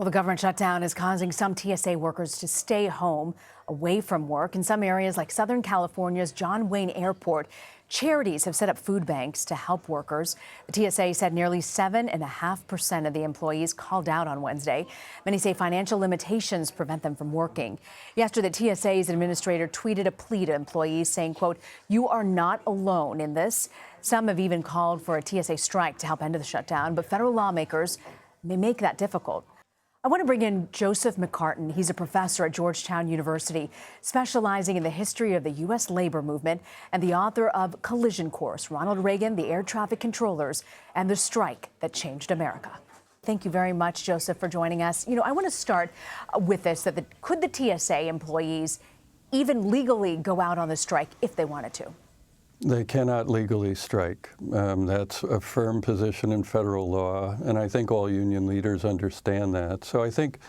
Well, the government shutdown is causing some TSA workers to stay home, away from work. In some areas like Southern California's John Wayne Airport, charities have set up food banks to help workers. The TSA said nearly 7.5% of the employees called out on Wednesday. Many say financial limitations prevent them from working. Yesterday, TSA's administrator tweeted a plea to employees saying, quote, "You are not alone in this." Some have even called for a TSA strike to help end the shutdown, but federal lawmakers may make that difficult. I want to bring in Joseph McCartin. He's a professor at Georgetown University, specializing in the history of the U.S. labor movement and the author of Collision Course, Ronald Reagan, the Air Traffic Controllers, and the Strike That Changed America. Thank you very much, Joseph, for joining us. I want to start with this, could the TSA employees even legally go out on the strike if they wanted to? They cannot legally strike. That's a firm position in federal law, and I think all union leaders understand that. So I think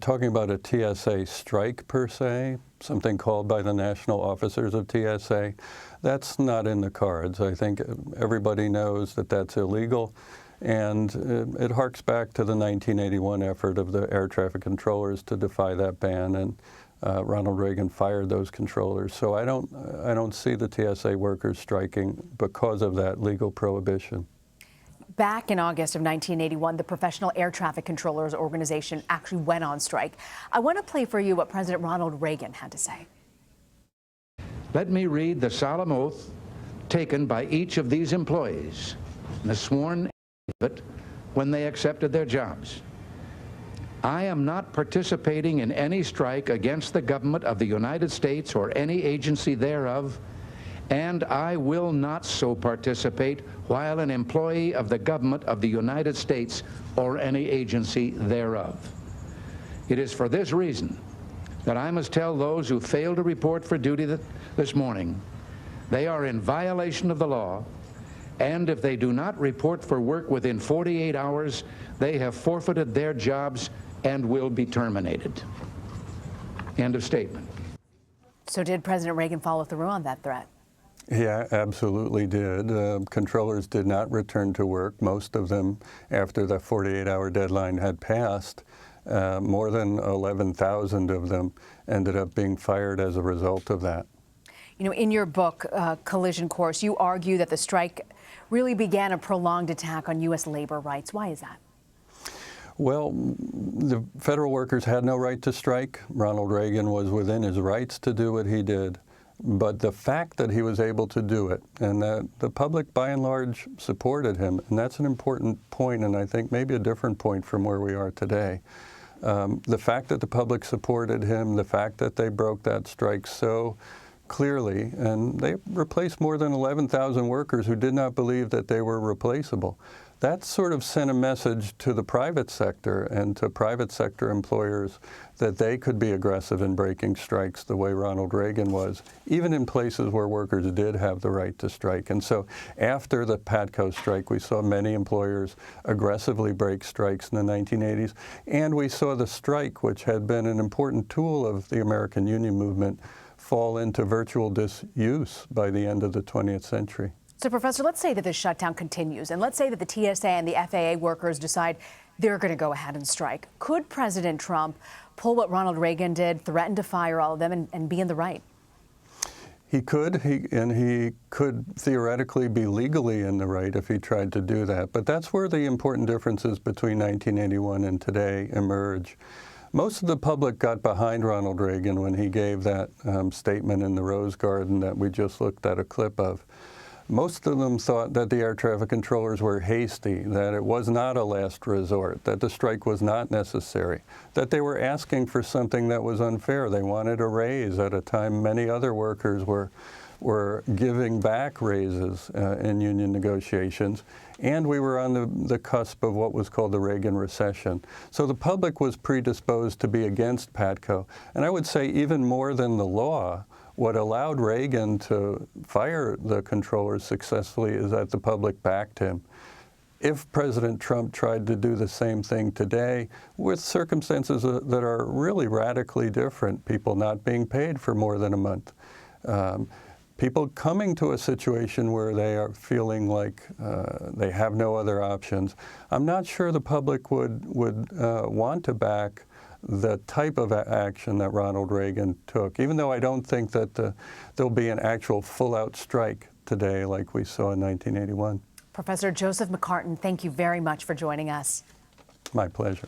talking about a TSA strike per se, something called by the national officers of TSA, that's not in the cards. I think everybody knows that that's illegal, and it harks back to the 1981 effort of the air traffic controllers to defy that ban, and Ronald Reagan fired those controllers. So I don't see the TSA workers striking because of that legal prohibition. Back in August of 1981, the Professional Air Traffic Controllers Organization actually went on strike. I want to play for you what President Ronald Reagan had to say. Let me read the solemn oath taken by each of these employees and the sworn affidavit when they accepted their jobs. I am not participating in any strike against the government of the United States or any agency thereof, and I will not so participate while an employee of the government of the United States or any agency thereof. It is for this reason that I must tell those who fail to report for duty this morning they are in violation of the law, and if they do not report for work within 48 hours, they have forfeited their jobs and will be terminated. End of statement. So did President Reagan follow through on that threat? Yeah, absolutely did. Controllers did not return to work, most of them after the 48-hour deadline had passed. More than 11,000 of them ended up being fired as a result of that. In your book, Collision Course, you argue that the strike really began a prolonged attack on U.S. labor rights. Why is that? Well, the federal workers had no right to strike. Ronald Reagan was within his rights to do what he did. But the fact that he was able to do it, and that the public by and large supported him, and that's an important point, and I think maybe a different point from where we are today. The fact that the public supported him, the fact that they broke that strike so clearly, and they replaced more than 11,000 workers who did not believe that they were replaceable. That sort of sent a message to the private sector and to private sector employers that they could be aggressive in breaking strikes the way Ronald Reagan was, even in places where workers did have the right to strike. And so after the PATCO strike, we saw many employers aggressively break strikes in the 1980s. And we saw the strike, which had been an important tool of the American union movement, fall into virtual disuse by the end of the 20th century. So, Professor, let's say that the shutdown continues, and let's say that the TSA and the FAA workers decide they're going to go ahead and strike. Could President Trump pull what Ronald Reagan did, threaten to fire all of them, and be in the right? He could, and he could theoretically be legally in the right if he tried to do that. But that's where the important differences between 1981 and today emerge. Most of the public got behind Ronald Reagan when he gave that statement in the Rose Garden that we just looked at a clip of. Most of them thought that the air traffic controllers were hasty, that it was not a last resort, that the strike was not necessary, that they were asking for something that was unfair. They wanted a raise at a time many other workers were giving back raises in union negotiations, and we were on the cusp of what was called the Reagan recession. So the public was predisposed to be against PATCO, and I would say even more than the law, what allowed Reagan to fire the controllers successfully is that the public backed him. If President Trump tried to do the same thing today with circumstances that are really radically different, people not being paid for more than a month, people coming to a situation where they are feeling like they have no other options, I'm not sure the public would want to back the type of action that Ronald Reagan took, even though I don't think that there'll be an actual full-out strike today like we saw in 1981. Professor Joseph McCartin, thank you very much for joining us. My pleasure.